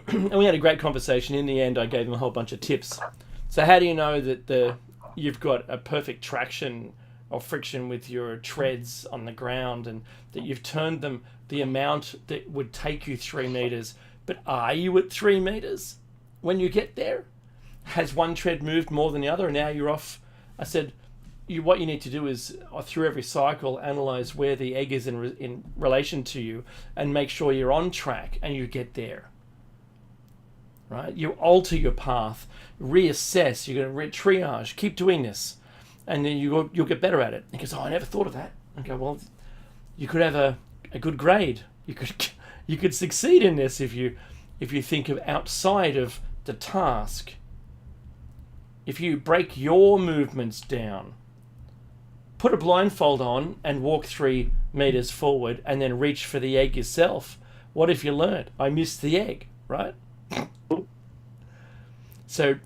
[SPEAKER 2] And we had a great conversation. In the end, I gave him a whole bunch of tips. So how do you know that you've got a perfect traction or friction with your treads on the ground, and that you've turned them the amount that would take you 3 meters, but are you at 3 meters when you get there? Has one tread moved more than the other, and now you're off? I said, what you need to do is, through every cycle, analyze where the egg is in relation to you, and make sure you're on track and you get there. Right? You alter your path, reassess, you're going to triage, keep doing this, and then you'll get better at it. He goes, I never thought of that. Okay, well, you could have a good grade. You could succeed in this if you think of outside of the task. If you break your movements down, put a blindfold on and walk 3 meters forward and then reach for the egg yourself. What if you learned? I missed the egg, right? So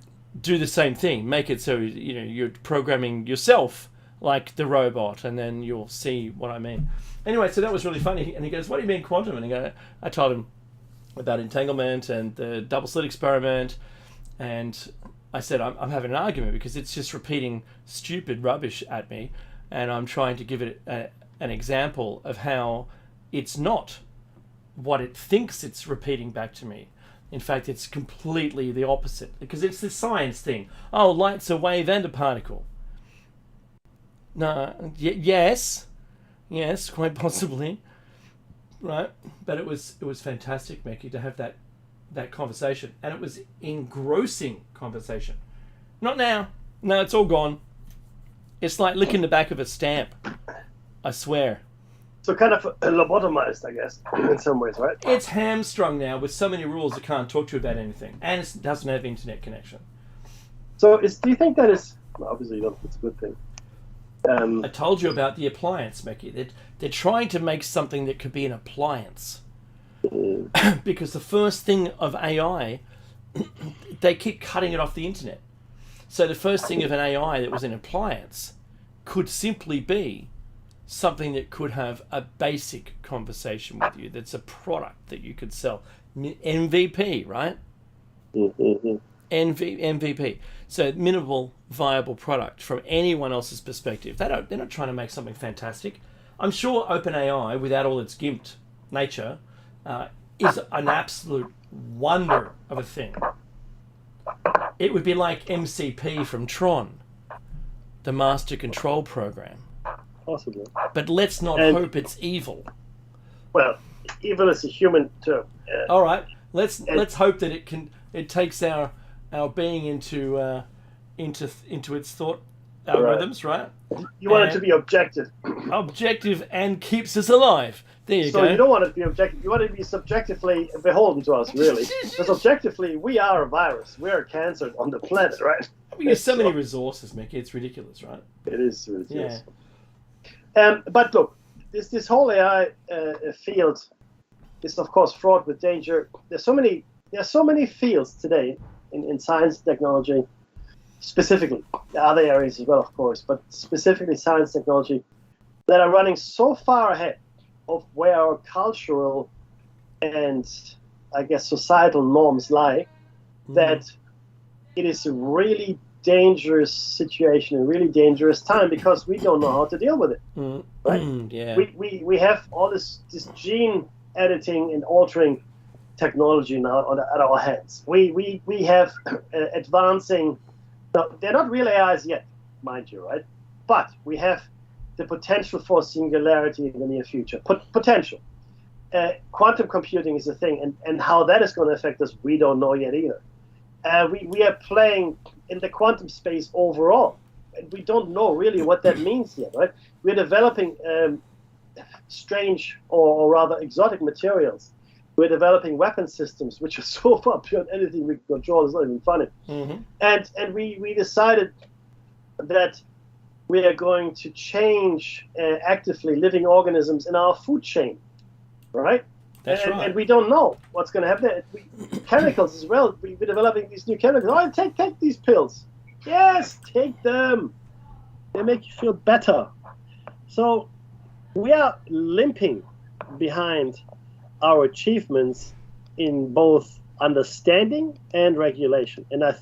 [SPEAKER 2] do the same thing. Make it so you're programming yourself like the robot, and then you'll see what I mean. Anyway, so that was really funny. And he goes, "What do you mean quantum?" And I told him about entanglement and the double slit experiment, and I said I'm having an argument because it's just repeating stupid rubbish at me, and I'm trying to give it an example of how it's not what it thinks it's repeating back to me. In fact, it's completely the opposite, because it's the science thing. Oh, light's a wave and a particle. No, yes, quite possibly, right? But it was fantastic, Mickey, to have that conversation, and it was engrossing conversation. Not now. No, it's all gone. It's like licking the back of a stamp. I swear.
[SPEAKER 3] So kind of lobotomized, I guess, in some ways, right?
[SPEAKER 2] It's hamstrung now with so many rules it can't talk to you about anything, and it doesn't have internet connection.
[SPEAKER 3] So do you think that is... Well, obviously, you don't. It's a good thing.
[SPEAKER 2] I told you about the appliance, Mickey. They're trying to make something that could be an appliance. Because the first thing of AI, they keep cutting it off the internet. So the first thing of an AI that was an appliance could simply be something that could have a basic conversation with you. That's a product that you could sell. MVP, right?
[SPEAKER 3] Mm-hmm.
[SPEAKER 2] MVP. So minimal viable product from anyone else's perspective. They're not trying to make something fantastic. I'm sure OpenAI, without all its gimped nature, is an absolute wonder of a thing. It would be like MCP from Tron, the Master Control Program.
[SPEAKER 3] Possibly.
[SPEAKER 2] But let's not hope it's evil.
[SPEAKER 3] Well, evil is a human term.
[SPEAKER 2] All right, let's hope that it takes our being into its thought algorithms, right?
[SPEAKER 3] You want it to be objective.
[SPEAKER 2] Objective and keeps us alive. There you go.
[SPEAKER 3] So you don't want it to be objective. You want it to be subjectively beholden to us, really. Because objectively, we are a virus. We are cancer on the planet, right?
[SPEAKER 2] We use so many resources, Mickey. It's ridiculous, right?
[SPEAKER 3] It is ridiculous.
[SPEAKER 2] Yeah.
[SPEAKER 3] But look, this whole AI field is, of course, fraught with danger. There are so many fields today in science and technology, specifically. There are other areas as well, of course, but specifically science and technology, that are running so far ahead of where our cultural and, I guess, societal norms lie, that it is a really dangerous situation, a really dangerous time, because we don't know how to deal with it. Right?
[SPEAKER 2] Yeah.
[SPEAKER 3] We have all this gene editing and altering technology now at our hands. We have advancing. They're not real AIs yet, mind you, right? But we have the potential for singularity in the near future. Potential. Quantum computing is a thing, and how that is going to affect us, we don't know yet either. We are playing in the quantum space overall, and we don't know really what that means yet, right? We're developing strange or rather exotic materials. We're developing weapon systems, which are so far beyond anything we can control. It's not even funny. And we decided that we are going to change actively living organisms in our food chain, right?
[SPEAKER 2] That's right.
[SPEAKER 3] And we don't know what's going to happen. Chemicals as well. We're developing these new chemicals. Oh, take these pills. Yes, take them. They make you feel better. So we are limping behind our achievements in both understanding and regulation. And I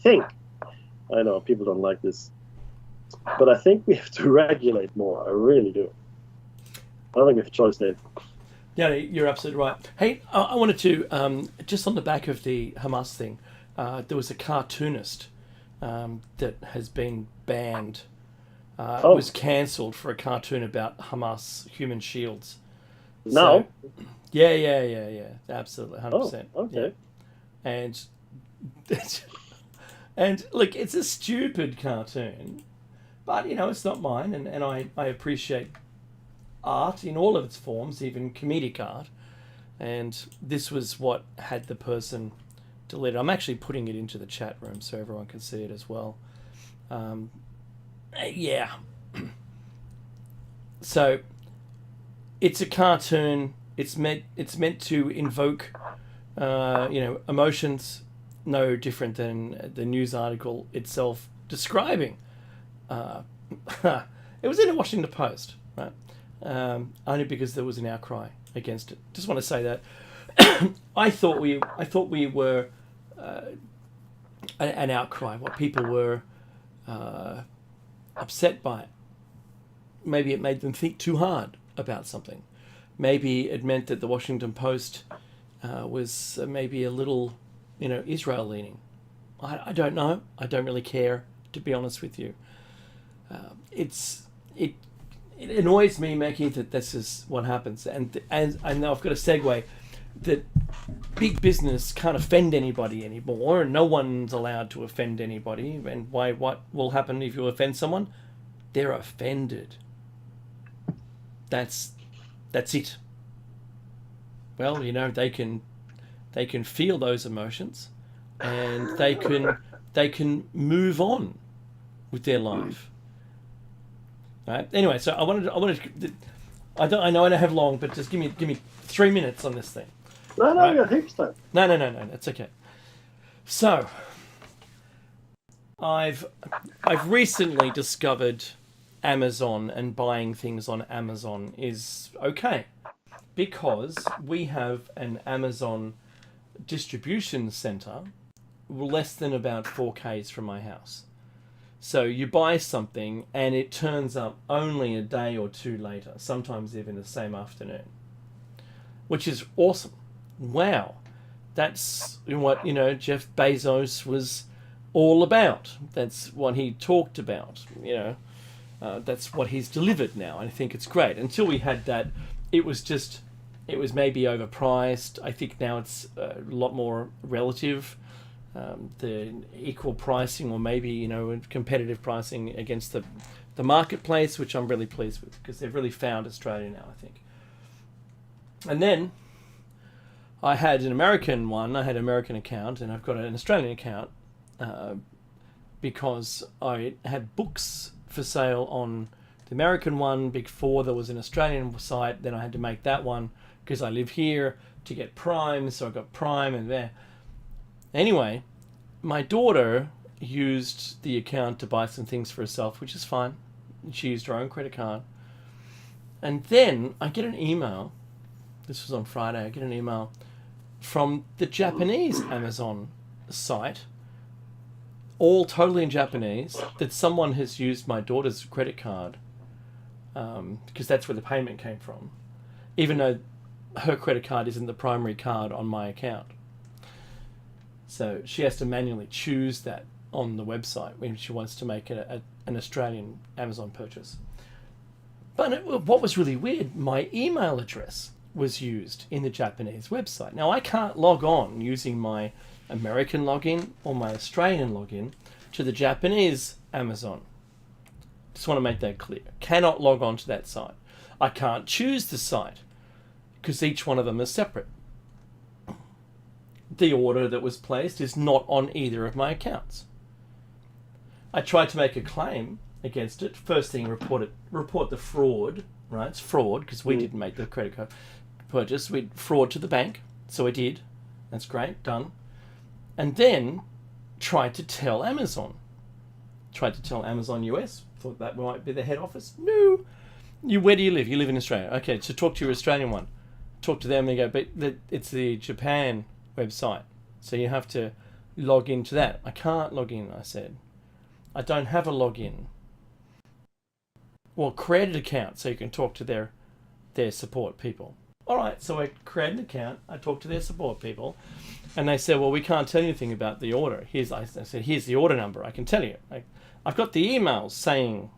[SPEAKER 3] know people don't like this, but I think we have to regulate more. I really do. I don't think we have a choice, Dave.
[SPEAKER 2] Yeah, you're absolutely right. Hey, I wanted to, just on the back of the Hamas thing, there was a cartoonist that has been banned, was cancelled for a cartoon about Hamas human shields.
[SPEAKER 3] No.
[SPEAKER 2] So, yeah, absolutely, 100%.
[SPEAKER 3] Oh, okay.
[SPEAKER 2] Yeah. And look, it's a stupid cartoon, but it's not mine, and I appreciate art in all of its forms, even comedic art, and this was what had the person deleted. I'm actually putting it into the chat room so everyone can see it as well. Yeah. So it's a cartoon. It's meant to invoke emotions, no different than the news article itself describing. It was in the Washington Post, right? Only because there was an outcry against it. Just want to say that I thought we were an outcry. What people were upset by it. Maybe it made them think too hard about something. Maybe it meant that the Washington Post was maybe a little, Israel leaning. I don't know. I don't really care, to be honest with you. It annoys me, Mackie, that this is what happens, and now I've got a segue that big business can't offend anybody anymore, and no one's allowed to offend anybody. And why? What will happen if you offend someone? They're offended. That's it. Well, they can feel those emotions, and they can move on with their life. Right. Anyway, so I wanted. I know I don't have long, but just give me 3 minutes on this thing.
[SPEAKER 3] No, right? You got heaps time.
[SPEAKER 2] No, that's okay. So, I've recently discovered Amazon, and buying things on Amazon is okay because we have an Amazon distribution center less than about 4 km from my house. So you buy something and it turns up only a day or two later, sometimes even the same afternoon, which is awesome. Wow. That's what, Jeff Bezos was all about. That's what he talked about, that's what he's delivered now. I think it's great. Until we had that, it was maybe overpriced. I think now it's a lot more relative. The equal pricing, or maybe, competitive pricing against the marketplace, which I'm really pleased with, because they've really found Australia now, I think. And then I had an American one. I had an American account, and I've got an Australian account because I had books for sale on the American one before there was an Australian site. Then I had to make that one because I live here to get Prime, so I got Prime and there. Anyway, my daughter used the account to buy some things for herself, which is fine. She used her own credit card. And then I get an email. This was on Friday. I get an email from the Japanese Amazon site, all totally in Japanese, that someone has used my daughter's credit card, because that's where the payment came from, even though her credit card isn't the primary card on my account. So she has to manually choose that on the website when she wants to make an Australian Amazon purchase. But what was really weird, my email address was used in the Japanese website. Now, I can't log on using my American login or my Australian login to the Japanese Amazon. Just want to make that clear. Cannot log on to that site. I can't choose the site because each one of them is separate. The order that was placed is not on either of my accounts. I tried to make a claim against it. First thing, report the fraud, right? It's fraud because we didn't make the credit card purchase. We fraud to the bank, so I did. That's great, done. And then tried to tell Amazon. Tried to tell Amazon US. Thought that might be the head office. No. Where do you live? You live in Australia. Okay, so talk to your Australian one. Talk to them. They go, but it's the Japan website, so you have to log into that. I can't log in, I said. I don't have a login. Well, create an account so you can talk to their support people. All right, so I created an account. I talked to their support people, and they said, well, we can't tell you anything about the order. I said, here's the order number. I can tell you. I've got the emails saying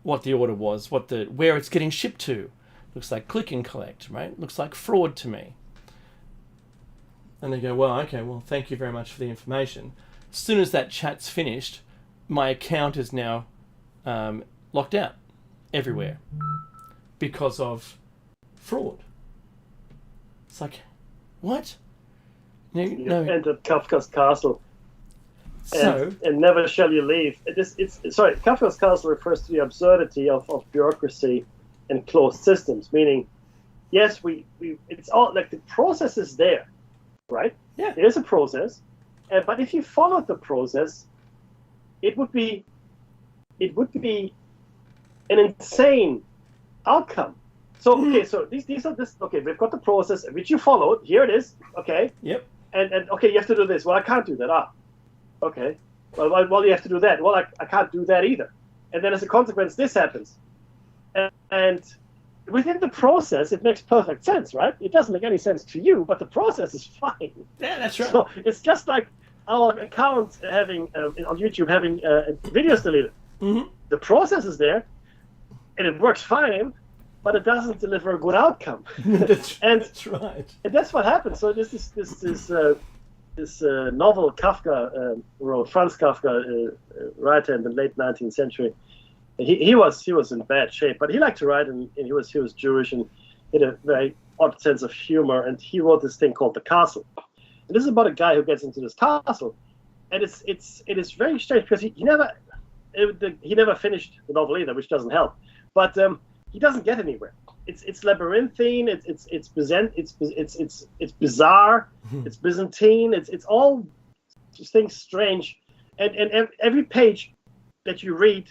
[SPEAKER 2] what the order was, where it's getting shipped to. Looks like click and collect, right? Looks like fraud to me. And they go, well, okay, well, thank you very much for the information. As soon as that chat's finished, my account is now locked out everywhere because of fraud. It's like, what? No.
[SPEAKER 3] Entered Kafka's castle. And never shall you leave. Kafka's castle refers to the absurdity of bureaucracy and closed systems, meaning, yes, it's all like the process is there, right?
[SPEAKER 2] Yeah.
[SPEAKER 3] There's a process, but if you followed the process, it would be an insane outcome. So okay, so these are this. Okay, we've got the process which you followed. Here it is. Okay.
[SPEAKER 2] Yep.
[SPEAKER 3] And okay, you have to do this. Well, I can't do that. Okay. Well, you have to do that. Well, I can't do that either. And then as a consequence, this happens. And within the process, it makes perfect sense, right? It doesn't make any sense to you, but the process is fine.
[SPEAKER 2] Yeah, that's right.
[SPEAKER 3] So it's just like our account having on YouTube having videos deleted.
[SPEAKER 2] Mm-hmm.
[SPEAKER 3] The process is there, and it works fine, but it doesn't deliver a good outcome.
[SPEAKER 2] That's right.
[SPEAKER 3] And that's what happens. So this novel Kafka wrote, Franz Kafka, writer in the late 19th century. He was in bad shape, but he liked to write, and he was Jewish and he had a very odd sense of humor. And he wrote this thing called The Castle. And this is about a guy who gets into this castle, and it is very strange because he never finished the novel either, which doesn't help. But he doesn't get anywhere. It's labyrinthine. It's bizarre. It's Byzantine. It's all things strange, and every page that you read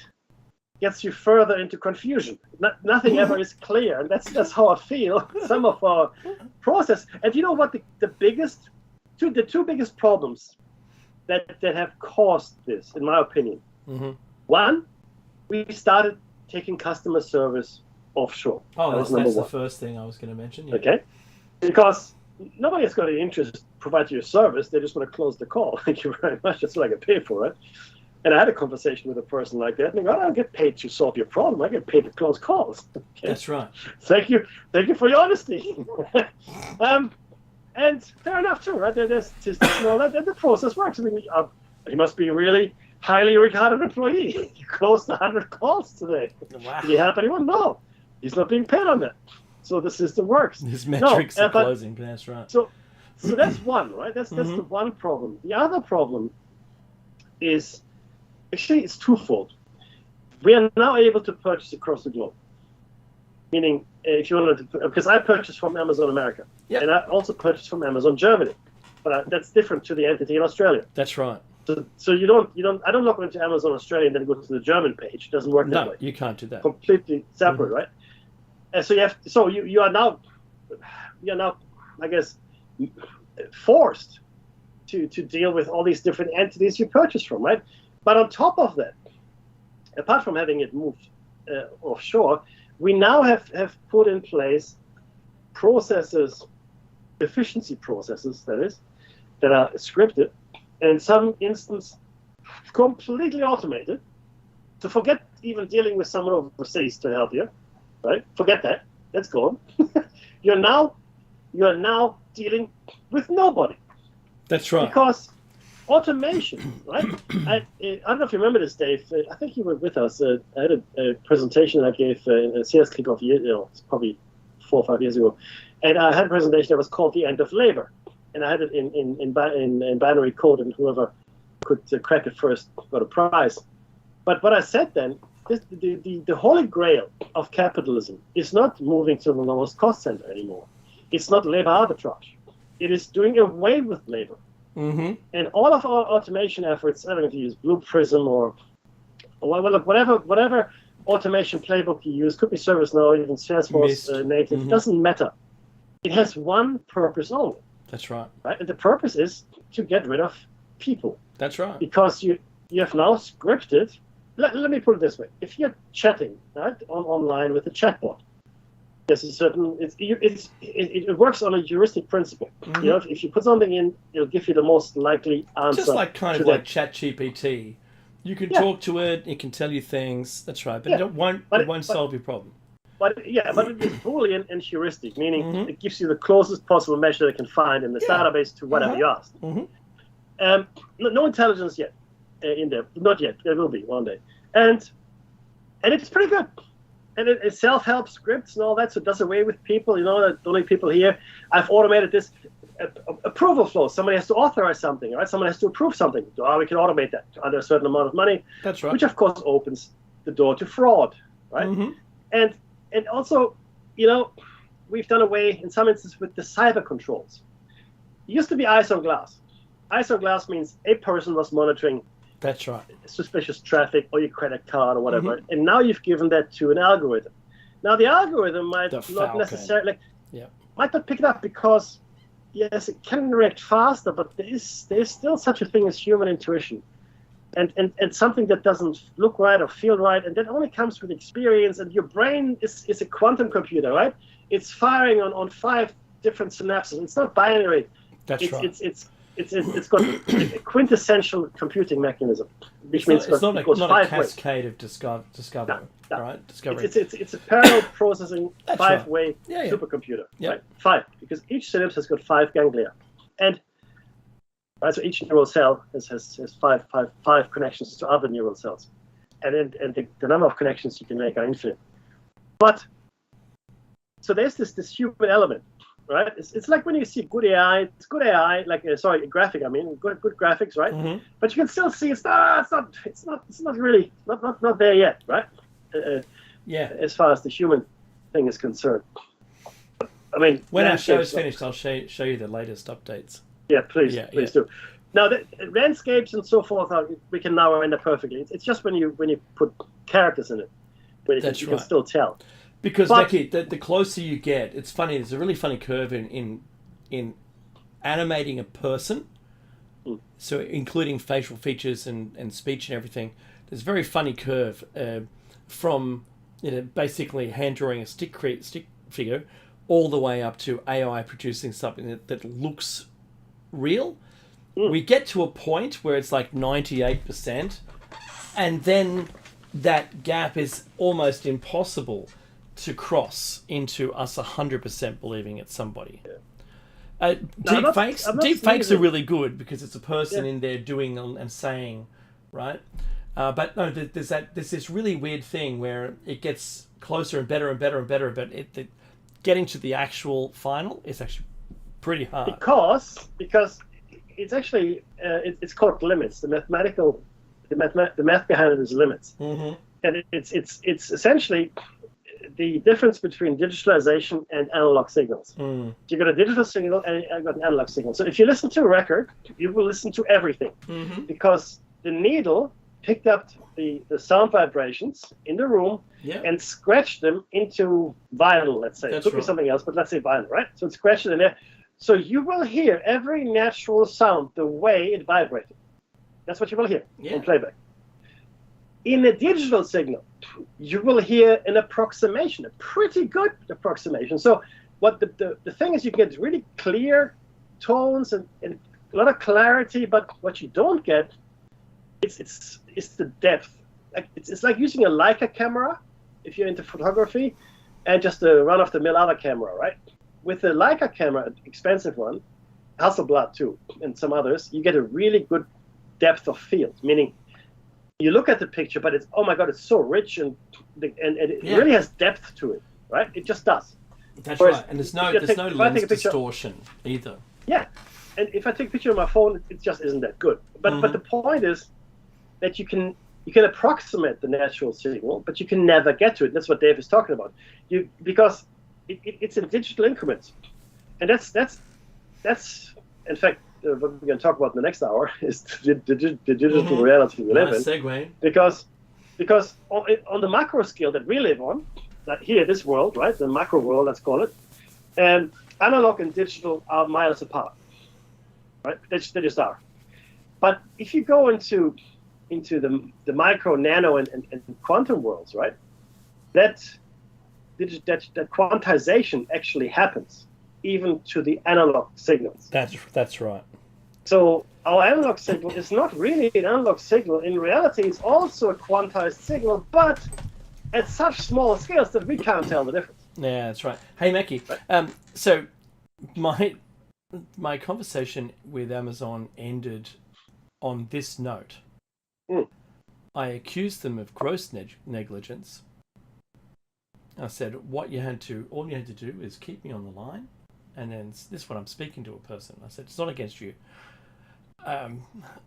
[SPEAKER 3] gets you further into confusion. Nothing ever is clear, and that's how I feel. Some of our process, and you know what? The two biggest problems that have caused this, in my opinion,
[SPEAKER 2] Mm-hmm.
[SPEAKER 3] One, we started taking customer service offshore.
[SPEAKER 2] Oh,
[SPEAKER 3] That was
[SPEAKER 2] that's
[SPEAKER 3] number
[SPEAKER 2] the
[SPEAKER 3] one.
[SPEAKER 2] first thing I was going to mention. Yeah.
[SPEAKER 3] Okay, because nobody has got any interest to provide you a service. They just want to close the call. Thank you very much. That's what I get paid for, right? And I had a conversation with a person like that, and I go, I don't get paid to solve your problem. I get paid to close calls. Okay?
[SPEAKER 2] That's right.
[SPEAKER 3] Thank you for your honesty. And fair enough too, right? There's statistics and all that, and the process works. I mean, you must be a really highly regarded employee. You closed 100 calls today.
[SPEAKER 2] Wow.
[SPEAKER 3] Did you help anyone? No, he's not being paid on that. So the system works.
[SPEAKER 2] His metrics are
[SPEAKER 3] but-
[SPEAKER 2] closing. That's right.
[SPEAKER 3] So that's one, right? That's the one problem. The other problem is actually it's twofold. We are now able to purchase across the globe. Meaning, if you wanted to, because I purchased from Amazon America,
[SPEAKER 2] Yep.
[SPEAKER 3] and I also purchased from Amazon Germany, but that's different to the entity in Australia.
[SPEAKER 2] That's right.
[SPEAKER 3] So you don't. I don't log into Amazon Australia and then go to the German page. It doesn't work that
[SPEAKER 2] No,
[SPEAKER 3] way.
[SPEAKER 2] you can't do that.
[SPEAKER 3] Completely separate, right? And so you are now, I guess, forced to deal with all these different entities you purchase from, right? But on top of that, apart from having it moved offshore, we now have put in place processes, efficiency processes, that are scripted, and in some instance completely automated. So forget even dealing with someone overseas to help you, right? Forget that. That's gone. You're now dealing with nobody.
[SPEAKER 2] That's right.
[SPEAKER 3] Because automation, right? I don't know if you remember this, Dave. I think you were with us. I had a presentation I gave in a CS kickoff it's probably 4 or 5 years ago, and I had a presentation that was called "The End of Labor," and I had it in binary code, and whoever could crack it first got a prize. But what I said then, the holy grail of capitalism is not moving to the lowest cost center anymore. It's not labor arbitrage. It is doing away with labor.
[SPEAKER 2] Mm-hmm.
[SPEAKER 3] And all of our automation efforts, I don't know if you use Blue Prism or whatever automation playbook you use, could be ServiceNow, even Salesforce native, doesn't matter. It has one purpose only.
[SPEAKER 2] That's right.
[SPEAKER 3] Right? And the purpose is to get rid of people.
[SPEAKER 2] That's right.
[SPEAKER 3] Because you have now scripted. Let me put it this way: if you're chatting online with a chatbot, there's a certain it works on a heuristic principle.
[SPEAKER 2] Mm-hmm.
[SPEAKER 3] You know, if you put something in, it'll give you the most likely answer.
[SPEAKER 2] Just like kind of like ChatGPT, you can talk to it, it can tell you things. That's right, but it won't solve your problem.
[SPEAKER 3] But it is Boolean and heuristic, meaning it gives you the closest possible measure it can find in the database to whatever you asked.
[SPEAKER 2] Mm-hmm.
[SPEAKER 3] No intelligence yet in there, not yet. There will be one day, and it's pretty good. And it self-help scripts and all that, so it does away with people. You know, that don't need people here. I've automated this approval flow. Somebody has to authorize something, right? Someone has to approve something. We can automate that under a certain amount of money.
[SPEAKER 2] That's right.
[SPEAKER 3] Which, of course, opens the door to fraud, right?
[SPEAKER 2] Mm-hmm.
[SPEAKER 3] And also, you know, we've done away, in some instances, with the cyber controls. It used to be eyes on glass. Eyes on glass means a person was monitoring
[SPEAKER 2] That's right.
[SPEAKER 3] suspicious traffic or your credit card or whatever, and now you've given that to an algorithm. Now the algorithm might not necessarily might not pick it up because yes, it can react faster, but there's still such a thing as human intuition, and something that doesn't look right or feel right, and that only comes with experience. And your brain is a quantum computer, right? It's firing on 5 different synapses. It's not binary.
[SPEAKER 2] That's right.
[SPEAKER 3] It's got a quintessential computing mechanism, which means
[SPEAKER 2] it's not a cascade of discovery,
[SPEAKER 3] No.
[SPEAKER 2] right? Discovery.
[SPEAKER 3] It's a parallel processing 5-way
[SPEAKER 2] right.
[SPEAKER 3] supercomputer.
[SPEAKER 2] Yeah.
[SPEAKER 3] Right? 5, because each synapse has got 5 ganglia, and so each neural cell has five connections to other neural cells, and the number of connections you can make are infinite. But so there's this human element. Right, it's like when you see good AI. It's good AI, graphic. I mean, good graphics, right? Mm-hmm. But you can still see it's not really not there yet, right? As far as the human thing is concerned. I mean,
[SPEAKER 2] when our show's finished, I'll show you the latest updates.
[SPEAKER 3] Yeah, please do. Now, the landscapes and so forth, we can now render perfectly. It's just when you put characters in it, you can still tell.
[SPEAKER 2] Because Becky, the closer you get, it's funny. There's a really funny curve in animating a person, so including facial features and speech and everything. there's a very funny curve from basically hand drawing a stick figure all the way up to AI producing something that looks real. We get to a point where it's like 98%, and then that gap is almost impossible to cross into us 100% believing it's somebody. Deepfakes are really good because it's a person in there doing and saying, right? But no, there's this really weird thing where it gets closer and better and better and better, but getting to the actual final is actually pretty hard.
[SPEAKER 3] Because it's actually it's called limits. The math behind it is limits, and it's essentially the difference between digitalization and analog signals. You got a digital signal and I got an analog signal. So if you listen to a record, you will listen to everything because the needle picked up the sound vibrations in the room and scratched them into vinyl, let's say. It could be something else, but let's say vinyl, right? So it scratched it in there. So you will hear every natural sound the way it vibrated. That's what you will hear in playback. In a digital signal, you will hear an approximation, a pretty good approximation. So what the thing is, you get really clear tones and a lot of clarity, but what you don't get it's the depth. It's like using a Leica camera if you're into photography and just a run-of-the-mill other camera, right? With the Leica camera, an expensive one, Hasselblad too, and some others, you get a really good depth of field, meaning you look at the picture, but it's, oh my God, it's so rich and it really has depth to it, right? It just does.
[SPEAKER 2] That's right, and there's no lens distortion either.
[SPEAKER 3] Yeah, and if I take a picture on my phone, it just isn't that good. But the point is that you can approximate the natural signal, but you can never get to it. That's what Dave is talking about. Because it's in digital increments, and that's in fact what we're going to talk about in the next hour is the digital reality we live in.
[SPEAKER 2] Segue.
[SPEAKER 3] Because on the macro scale that we live on, like here, this world, right, the macro world, let's call it, and analog and digital are miles apart, right? They just are. But if you go into the micro, nano, and quantum worlds, right, that quantization actually happens even to the analog signals.
[SPEAKER 2] That's right.
[SPEAKER 3] So our analog signal is not really an analog signal. In reality, it's also a quantized signal, but at such small scales that we can't tell the difference.
[SPEAKER 2] Yeah, that's right. Hey, Mackie. So my conversation with Amazon ended on this note. I accused them of gross negligence. I said, all you had to do is keep me on the line, and then this is what I'm speaking to a person. I said, it's not against you.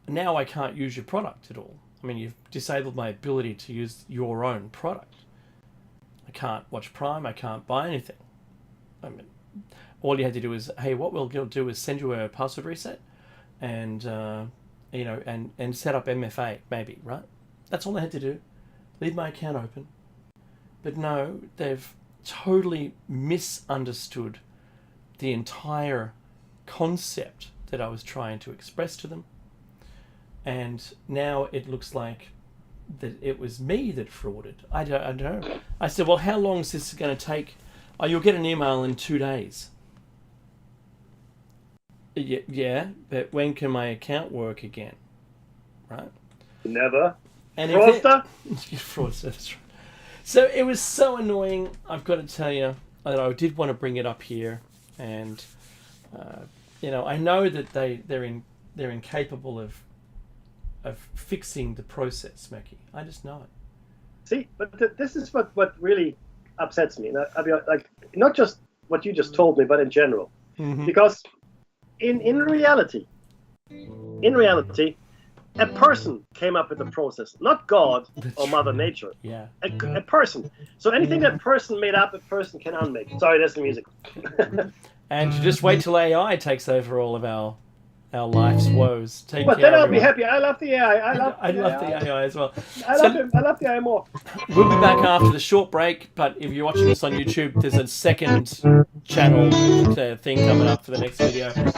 [SPEAKER 2] Now I can't use your product at all. I mean, you've disabled my ability to use your own product. I can't watch Prime. I can't buy anything. I mean, all you had to do is, hey, what we'll do is send you a password reset, and and set up MFA maybe, right? That's all they had to do. Leave my account open. But no, they've totally misunderstood the entire concept that I was trying to express to them. And now it looks like that it was me that frauded. I don't know. I said, well, how long is this going to take? Oh, you'll get an email in 2 days. Yeah, but when can my account work again? Right?
[SPEAKER 3] Never.
[SPEAKER 2] And
[SPEAKER 3] Fraudster?
[SPEAKER 2] Fraudster, that's right. So it was so annoying. I've got to tell you that I did want to bring it up here, and I know that they're incapable of fixing the process, Mackie. I just know it.
[SPEAKER 3] See, but this is what really upsets me. I mean, like, not just what you just told me, but in general, because in reality, a person came up with the process, not God or Mother Nature.
[SPEAKER 2] Yeah.
[SPEAKER 3] A person. So anything that person made up, a person can unmake. Sorry, that's the music.
[SPEAKER 2] And just wait till AI takes over all of our life's woes.
[SPEAKER 3] But then I'll be happy. I love the AI. I love
[SPEAKER 2] the AI as well.
[SPEAKER 3] I love the AI more.
[SPEAKER 2] We'll be back after the short break, but if you're watching this on YouTube, there's a second channel thing coming up for the next video. And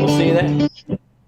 [SPEAKER 2] we'll see you then.